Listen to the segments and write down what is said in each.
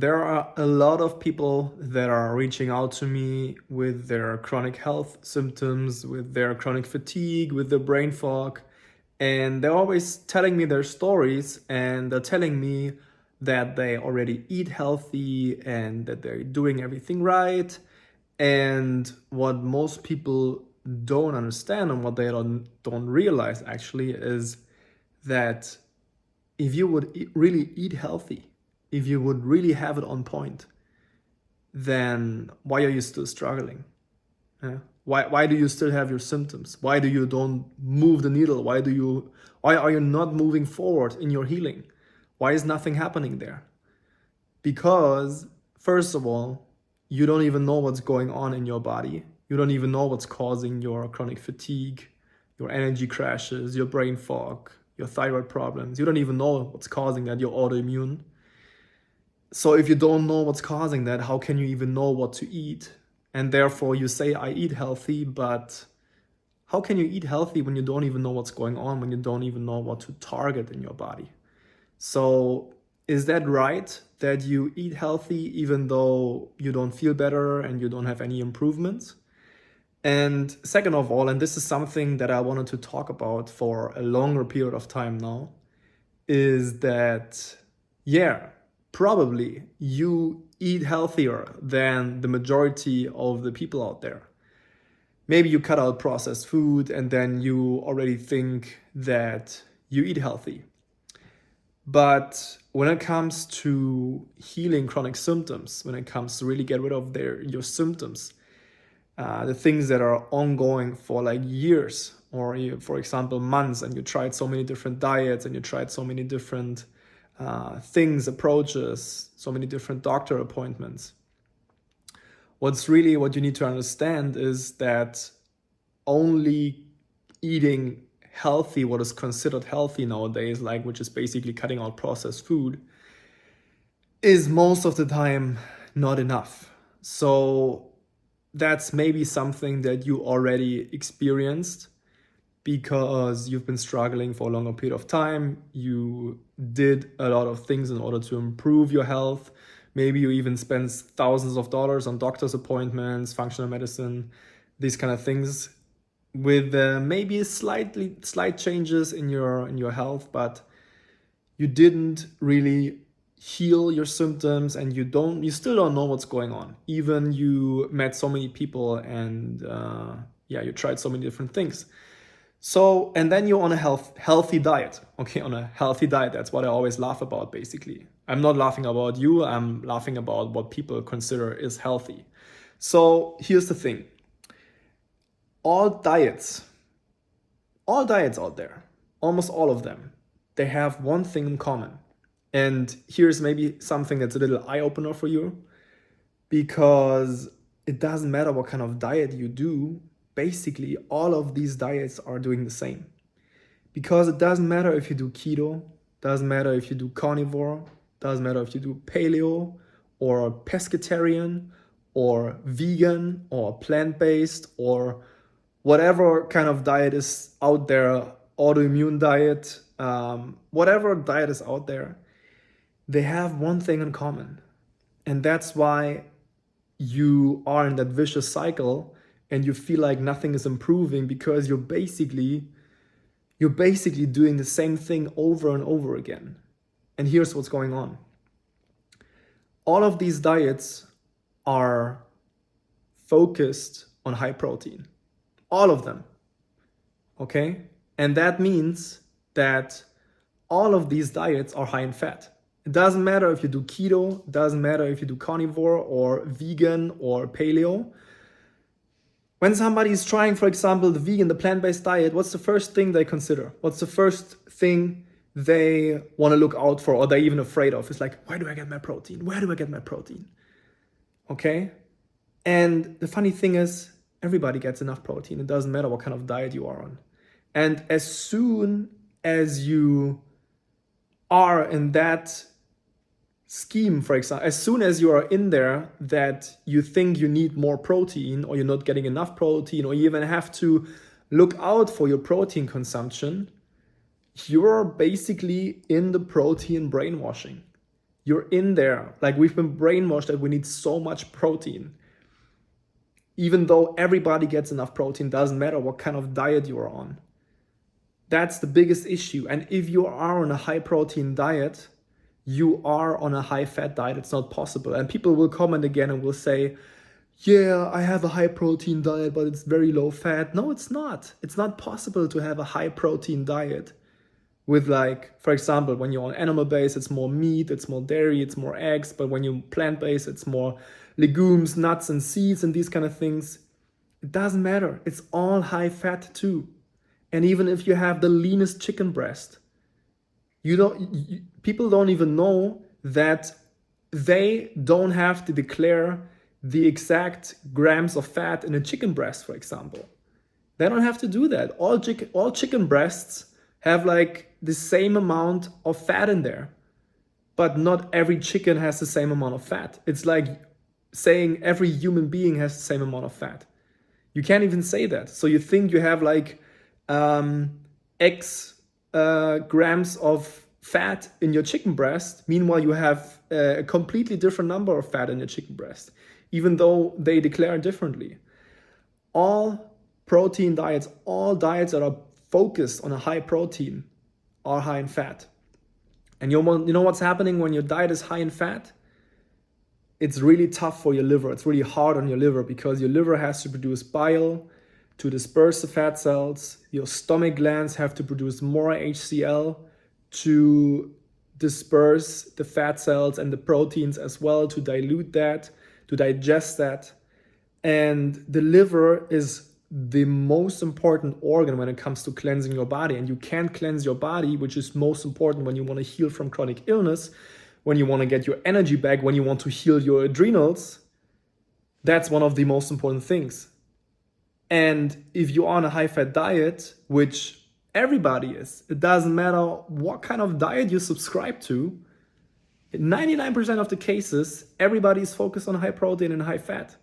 There are a lot of people that are reaching out to me with their chronic health symptoms, with their chronic fatigue, with their brain fog, and they're always telling me their stories, and they're telling me that they already eat healthy and that they're doing everything right. And what most people don't understand and what they don't realize actually is that if you would really eat healthy, if you would really have it on point, then why are you still struggling? Yeah? Why do you still have your symptoms? Why do you don't move the needle? Why are you not moving forward in your healing? Why is nothing happening there? Because first of all, you don't even know what's going on in your body. You don't even know what's causing your chronic fatigue, your energy crashes, your brain fog, your thyroid problems. You don't even know what's causing that, your autoimmune. So if you don't know what's causing that, how can you even know what to eat? And therefore you say, I eat healthy, but how can you eat healthy when you don't even know what's going on, when you don't even know what to target in your body? So is that right that you eat healthy even though you don't feel better and you don't have any improvements? And second of all, and this is something that I wanted to talk about for a longer period of time now, is that, yeah, probably you eat healthier than the majority of the people out there. Maybe you cut out processed food and then you already think that you eat healthy. But when it comes to healing chronic symptoms, when it comes to really get rid of your symptoms, the things that are ongoing for like years or for example months, and you tried so many different diets and you tried so many different things, approaches, so many different doctor appointments. What you need to understand is that only eating healthy, what is considered healthy nowadays, like which is basically cutting out processed food, is most of the time not enough. So that's maybe something that you already experienced because you've been struggling for a longer period of time. You did a lot of things in order to improve your health. Maybe you even spent thousands of dollars on doctor's appointments, functional medicine, these kind of things, with maybe slight changes in your health, but you didn't really heal your symptoms, and you still don't know what's going on. Even you met so many people, and you tried so many different things. So, and then you're on a healthy diet. Okay, on a healthy diet. That's what I always laugh about, basically. I'm not laughing about you, I'm laughing about what people consider is healthy. So here's the thing. All diets out there, almost all of them, they have one thing in common. And here's maybe something that's a little eye-opener for you, because it doesn't matter what kind of diet you do. Basically, all of these diets are doing the same. Because it doesn't matter if you do keto, doesn't matter if you do carnivore, doesn't matter if you do paleo or pescatarian or vegan or plant-based or whatever kind of diet is out there, autoimmune diet, whatever diet is out there, they have one thing in common. And that's why you are in that vicious cycle and you feel like nothing is improving, because you're basically doing the same thing over and over again. And here's what's going on. All of these diets are focused on high protein. All of them. Okay? And that means that all of these diets are high in fat. It doesn't matter if you do keto, it doesn't matter if you do carnivore or vegan or paleo. When somebody is trying, for example, the vegan, the plant-based diet, what's the first thing they consider? What's the first thing they want to look out for, or they're even afraid of? It's like, where do I get my protein? Where do I get my protein? Okay? And the funny thing is, everybody gets enough protein. It doesn't matter what kind of diet you are on. And as soon as you are in that scheme, for example, as soon as you are in there that you think you need more protein, or you're not getting enough protein, or you even have to look out for your protein consumption, you're basically in the protein brainwashing. You're in there. Like, we've been brainwashed that we need so much protein. Even though everybody gets enough protein, doesn't matter what kind of diet you are on. That's the biggest issue. And if you are on a high protein diet, you are on a high fat diet. It's not possible. And people will comment again and will say, yeah, I have a high protein diet, but it's very low fat. No, it's not. It's not possible to have a high protein diet with, like, for example, when you're on animal base, it's more meat, it's more dairy, it's more eggs. But when you're plant based, it's more legumes, nuts, and seeds and these kind of things. It doesn't matter. It's all high fat too. And even if you have the leanest chicken breast, people don't even know that they don't have to declare the exact grams of fat in a chicken breast, for example. They don't have to do that. All chicken breasts have like the same amount of fat in there, but not every chicken has the same amount of fat. It's like saying every human being has the same amount of fat. You can't even say that. So you think you have like X grams of fat in your chicken breast. Meanwhile, you have a completely different number of fat in your chicken breast, even though they declare differently. All protein diets, all diets that are focused on a high protein are high in fat. And you know what's happening when your diet is high in fat? It's really tough for your liver. It's really hard on your liver because your liver has to produce bile to disperse the fat cells. Your stomach glands have to produce more HCl to disperse the fat cells and the proteins as well, to dilute that, to digest that. And the liver is the most important organ when it comes to cleansing your body. And you can't cleanse your body, which is most important when you want to heal from chronic illness, when you want to get your energy back, when you want to heal your adrenals. That's one of the most important things. And if you're on a high-fat diet, which everybody is, it doesn't matter what kind of diet you subscribe to, in 99% of the cases, everybody is focused on high protein and high fat.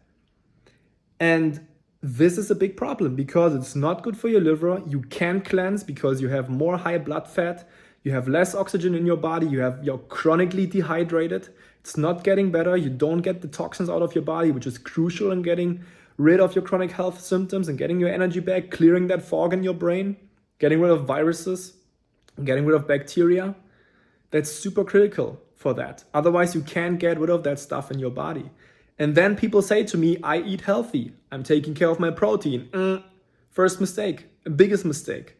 And this is a big problem because it's not good for your liver. You can't cleanse because you have more high blood fat. You have less oxygen in your body. You're chronically dehydrated. It's not getting better. You don't get the toxins out of your body, which is crucial in getting rid of your chronic health symptoms and getting your energy back, clearing that fog in your brain, getting rid of viruses, getting rid of bacteria. That's super critical for that. Otherwise, you can't get rid of that stuff in your body. And then people say to me, I eat healthy. I'm taking care of my protein. First mistake, biggest mistake.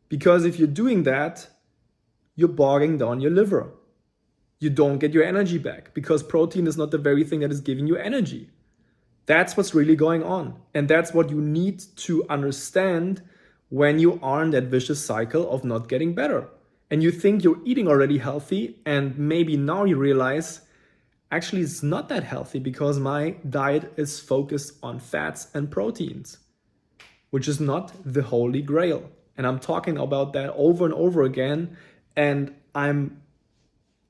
Because if you're doing that, you're bogging down your liver. You don't get your energy back because protein is not the very thing that is giving you energy. That's what's really going on. And that's what you need to understand when you are in that vicious cycle of not getting better. And you think you're eating already healthy, and maybe now you realize, actually it's not that healthy because my diet is focused on fats and proteins, which is not the holy grail. And I'm talking about that over and over again. And I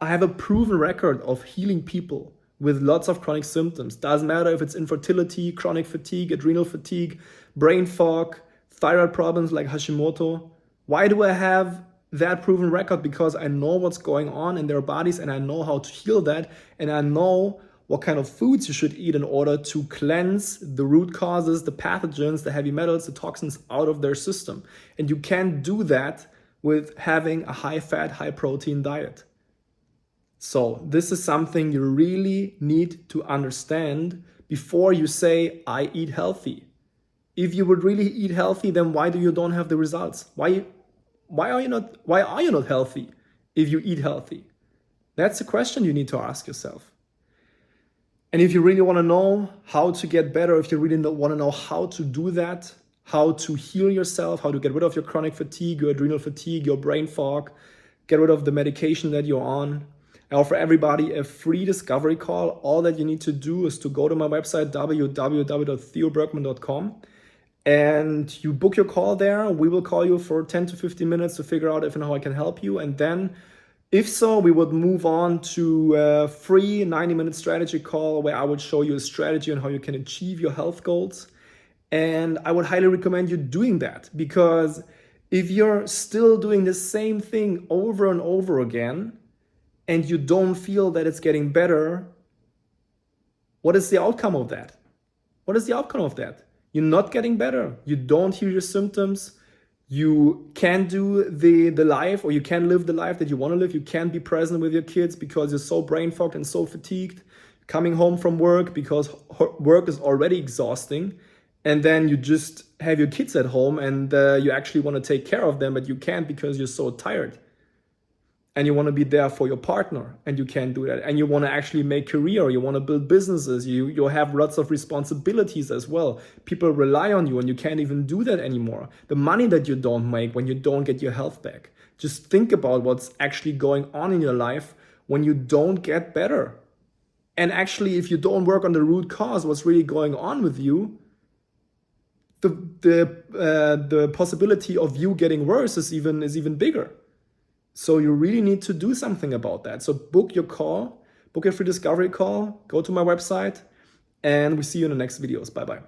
have a proven record of healing people with lots of chronic symptoms. Doesn't matter if it's infertility, chronic fatigue, adrenal fatigue, brain fog, thyroid problems like Hashimoto. Why do I have that proven record? Because I know what's going on in their bodies and I know how to heal that, and I know what kind of foods you should eat in order to cleanse the root causes, the pathogens, the heavy metals, the toxins out of their system. And you can't do that with having a high fat, high protein diet. So this is something you really need to understand before you say, I eat healthy. If you would really eat healthy, then why do you don't have the results? Why are you not healthy if you eat healthy? That's a question you need to ask yourself. And if you really want to know how to get better, if you really want to know how to do that, how to heal yourself, how to get rid of your chronic fatigue, your adrenal fatigue, your brain fog, get rid of the medication that you're on, I offer everybody a free discovery call. All that you need to do is to go to my website, www.theobergmann.com, and you book your call there. We will call you for 10 to 15 minutes to figure out if and how I can help you. And then, if so, we would move on to a free 90-minute strategy call where I would show you a strategy on how you can achieve your health goals. And I would highly recommend you doing that, because if you're still doing the same thing over and over again, and you don't feel that it's getting better, what is the outcome of that? What is the outcome of that? You're not getting better. You don't heal your symptoms. You can't do the life, or you can't live the life that you want to live. You can't be present with your kids because you're so brain fogged and so fatigued. Coming home from work because work is already exhausting. And then you just have your kids at home and you actually want to take care of them, but you can't because you're so tired. And you want to be there for your partner, and you can't do that. And you want to actually make career, you want to build businesses, you have lots of responsibilities as well. People rely on you, and you can't even do that anymore. The money that you don't make when you don't get your health back. Just think about what's actually going on in your life when you don't get better. And actually, if you don't work on the root cause, what's really going on with you, the possibility of you getting worse is even bigger. So you really need to do something about that. So book your call, book your free discovery call, go to my website, and we see you in the next videos. Bye-bye.